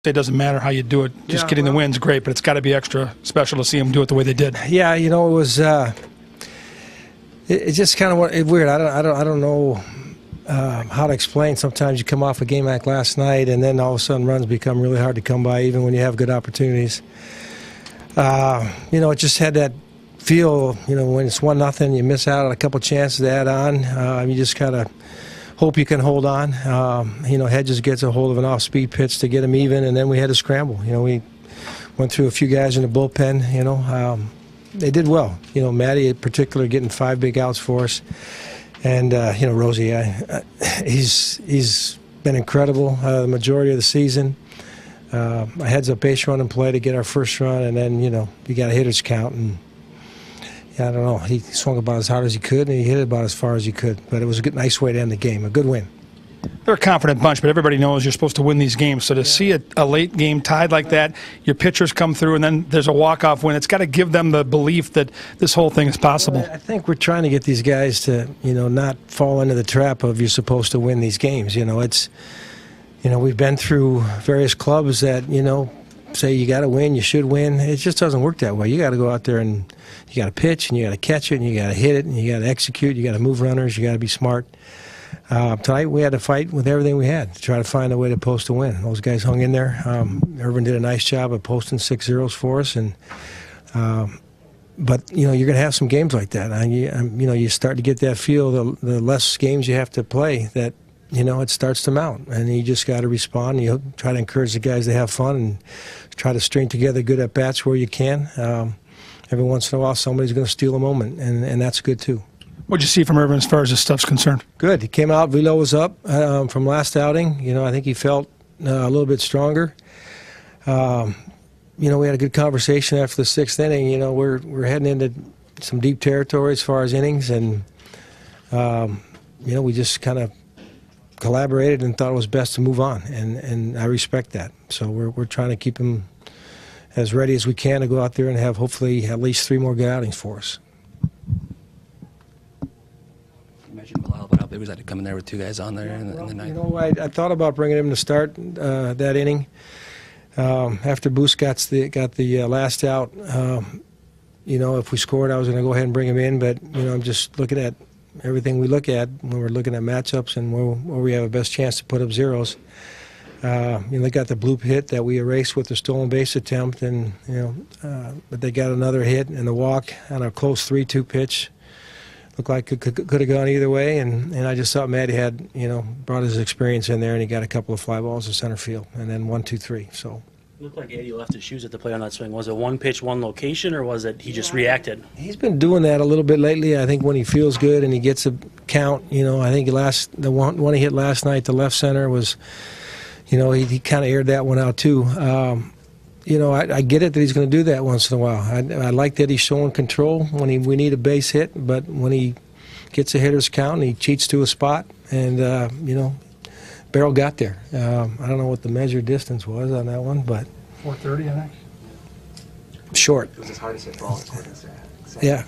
It doesn't matter how you do it. Just getting the win's great, but it's got to be extra special to see them do it the way they did. Yeah, you know, it was. It's just kind of weird. I don't know how to explain. Sometimes you come off a game like last night, and then all of a sudden runs become really hard to come by, even when you have good opportunities. You know, it just had that feel. You know, when it's 1-0, you miss out on a couple chances to add on. You just kind of hope you can hold on. You know, Hedges gets a hold of an off-speed pitch to get him even, and then we had to scramble. You know, we went through a few guys in the bullpen. You know, they did well. You know, Matty in particular getting 5 big outs for us, and you know, Rosie, he's been incredible the majority of the season. A heads-up base run in play to get our first run, and then you know, you got a hitter's count and. I don't know. He swung about as hard as he could, and he hit it about as far as he could. But it was a good, nice way to end the game. A good win. They're a confident bunch, but everybody knows you're supposed to win these games. So to see a late game tied like that, your pitchers come through, and then there's a walk-off win. It's got to give them the belief that this whole thing is possible. Well, I think we're trying to get these guys to, you know, not fall into the trap of you're supposed to win these games. You know, it's, you know, we've been through various clubs that, you know, say you got to win, you should win. It just doesn't work that way. You got to go out there and you got to pitch, and you got to catch it, and you got to hit it, and you got to execute. You got to move runners. You got to be smart. Tonight we had to fight with everything we had to try to find a way to post a win. Those guys hung in there. Irvin did a nice job of posting 6 zeros for us, and but you know, you're going to have some games like that. You know, you start to get that feel. The less games you have to play, that you know, it starts to mount, and you just got to respond. You try to encourage the guys to have fun and try to string together good at bats where you can. Every once in a while, somebody's going to steal a moment, and that's good too. What'd you see from Irvin as far as this stuff's concerned? Good. He came out. Velo was up from last outing. You know, I think he felt a little bit stronger. You know, we had a good conversation after the 6th inning. You know, we're heading into some deep territory as far as innings, and you know, we just kind of collaborated and thought it was best to move on, and I respect that. So we're trying to keep him as ready as we can to go out there and have hopefully at least 3 more good outings for us. You mentioned Bilal, but how big was that to come in there with 2 guys on there in the night? You know, I thought about bringing him to start that inning. After Boost got the last out, you know, if we scored, I was going to go ahead and bring him in, but you know, I'm just looking at everything we look at when we're looking at matchups and where we have a best chance to put up zeros. You know, they got the bloop hit that we erased with the stolen base attempt, and you know, but they got another hit and a walk on a close 3-2 pitch. Looked like it could have gone either way, and I just thought Matty had, you know, brought his experience in there, and he got a couple of fly balls to center field, and then 1-2-3. So. It looked like Eddie left his shoes at the plate on that swing. Was it one pitch, one location, or was it he just reacted? He's been doing that a little bit lately. I think when he feels good and he gets a count, you know, I think the one he hit last night, the left center was, you know, he kind of aired that one out too. You know, I get it that he's going to do that once in a while. I like that he's showing control when we need a base hit, but when he gets a hitter's count and he cheats to a spot, and you know, Barrel got there. I don't know what the measured distance was on that one, but 430, I think. Short. It was his hardest hit ball. Yeah.